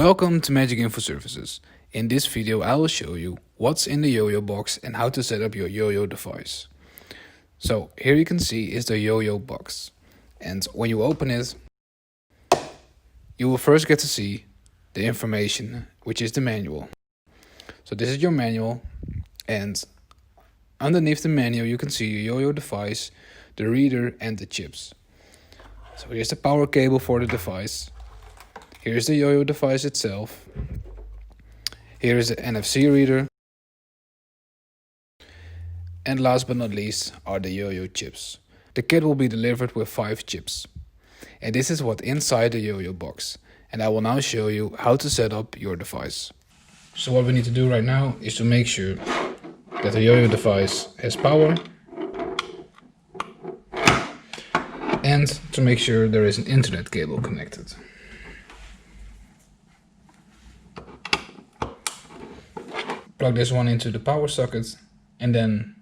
Welcome to MagicInfo Services. In this video I will show you what's in the YoYo box and how to set up your YoYo device. So here you can see is the YoYo box, and when you open it you will first get to see the information, which is the manual. So this is your manual, and underneath the manual you can see your YoYo device, the reader and the chips. So here's the power cable for the device. Here's the YoYo device itself. Here is the NFC reader. And last but not least are the YoYo chips. The kit will be delivered with 5 chips. And this is what's inside the YoYo box. And I will now show you how to set up your device. So what we need to do right now is to make sure that the YoYo device has power. And to make sure there is an internet cable connected. Plug this one into the power socket, and then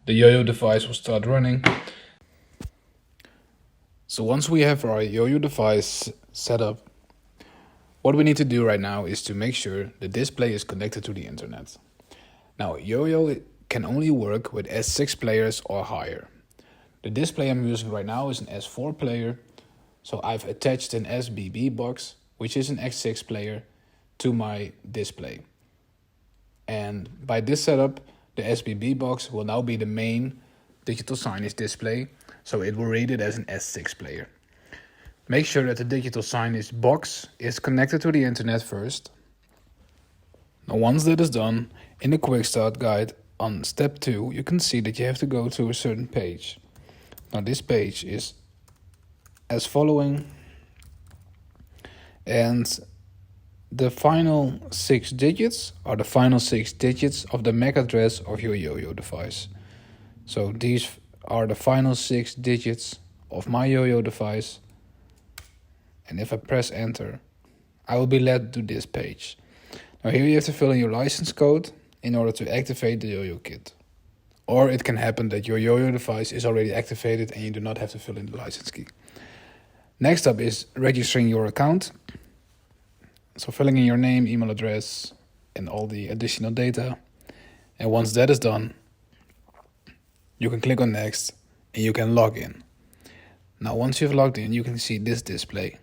the YoYo device will start running. So once we have our YoYo device set up, what we need to do right now is to make sure the display is connected to the internet. Now YoYo can only work with S6 players or higher. The display I'm using right now is an S4 player, so I've attached an SBB box, which is an X6 player, to my display. And by this setup, the SBB box will now be the main digital signage display, so it will read it as an S6 player. Make sure that the digital signage box is connected to the internet first. Now once that is done, in the quick start guide on step 2, you can see that you have to go to a certain page. Now this page is as following, and the final 6 digits are the final 6 digits of the MAC address of your YoYo device. So these are the final 6 digits of my YoYo device. And if I press enter, I will be led to this page. Now here you have to fill in your license code in order to activate the YoYo kit. Or it can happen that your YoYo device is already activated and you do not have to fill in the license key. Next up is registering your account. So filling in your name, email address, and all the additional data. And once that is done, you can click on next and you can log in. Now once you've logged in, you can see this display.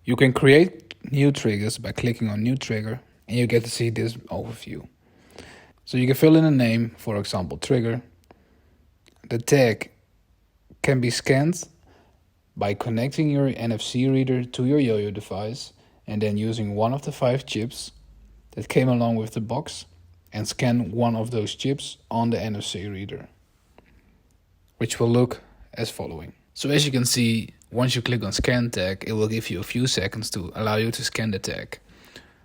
You can create new triggers by clicking on new trigger, and you get to see this overview. So you can fill in a name, for example, trigger. The tag can be scanned by connecting your NFC reader to your YoYo device, and then using one of the 5 chips that came along with the box and scan one of those chips on the NFC reader, which will look as following. So as you can see, once you click on scan tag, it will give you a few seconds to allow you to scan the tag.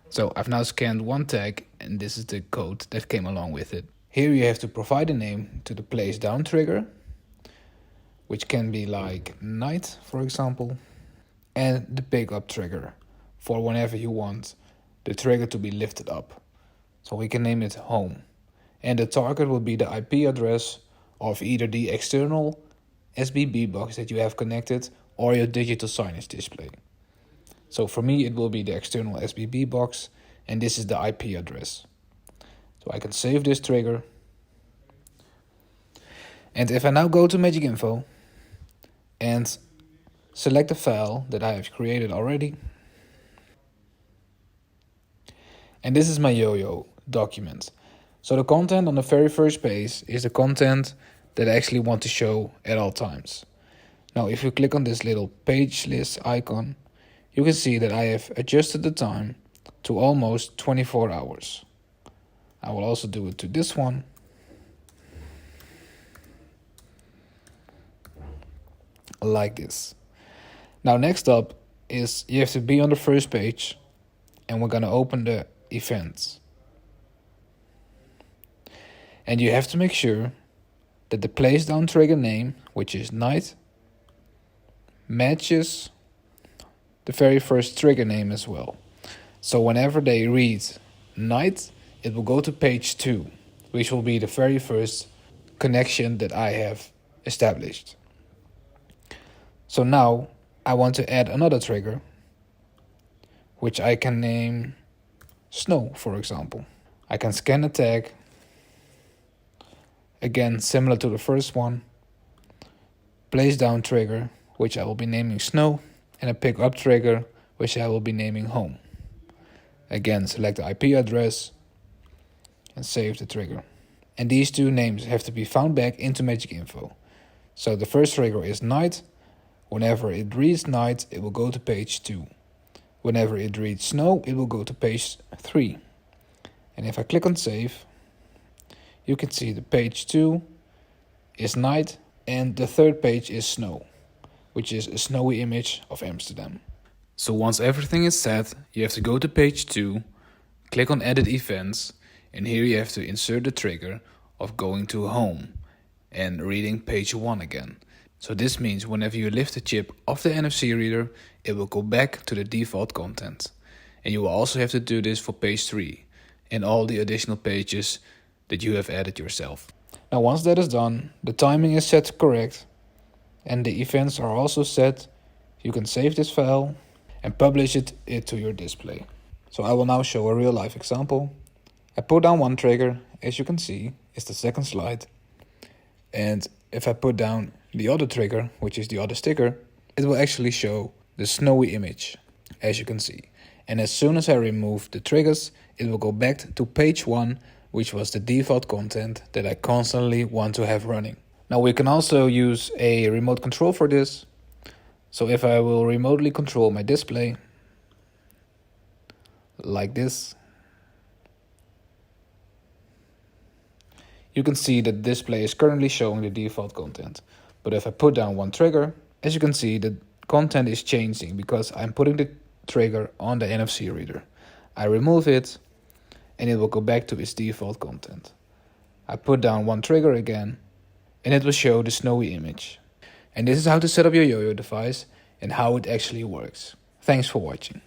So I've now scanned one tag, and this is the code that came along with it. Here you have to provide a name to the place down trigger, which can be like night, for example, and the pick up trigger for whenever you want the trigger to be lifted up. So we can name it home. And the target will be the IP address of either the external SBB box that you have connected or your digital signage display. So for me it will be the external SBB box, and this is the IP address. So I can save this trigger. And if I now go to MagicInfo and select the file that I have created already, and this is my YoYo document. So the content on the very first page is the content that I actually want to show at all times. Now if you click on this little page list icon, you can see that I have adjusted the time to almost 24 hours. I will also do it to this one. Like this. Now next up is you have to be on the first page, and we're going to open the events. And you have to make sure that the place down trigger name, which is night, matches the very first trigger name as well. So whenever they read night, it will go to page 2, which will be the very first connection that I have established. So now I want to add another trigger, which I can name snow, for example. I can scan the tag, again similar to the first one, place down trigger, which I will be naming snow, and a pick up trigger, which I will be naming home. Again, select the IP address and save the trigger. And these two names have to be found back into MagicInfo. So the first trigger is night. Whenever it reads night, it will go to page 2. Whenever it reads snow, it will go to page 3. And if I click on save, you can see the page 2 is night and the third page is snow, which is a snowy image of Amsterdam. So once everything is set, you have to go to page 2, click on edit events, and here you have to insert the trigger of going to home and reading page 1 again. So this means whenever you lift the chip off the NFC reader, it will go back to the default content. And you will also have to do this for page 3 and all the additional pages that you have added yourself. Now once that is done, the timing is set to correct and the events are also set, you can save this file and publish it to your display. So I will now show a real life example. I put down one trigger, as you can see, is the second slide. And if I put down the other trigger, which is the other sticker, it will actually show the snowy image, as you can see. And as soon as I remove the triggers, it will go back to page 1, which was the default content that I constantly want to have running. Now we can also use a remote control for this. So if I will remotely control my display, like this, you can see that the display is currently showing the default content. But if I put down one trigger, as you can see, the content is changing because I'm putting the trigger on the NFC reader. I remove it and it will go back to its default content. I put down one trigger again and it will show the snowy image. And this is how to set up your YoYo device and how it actually works. Thanks for watching.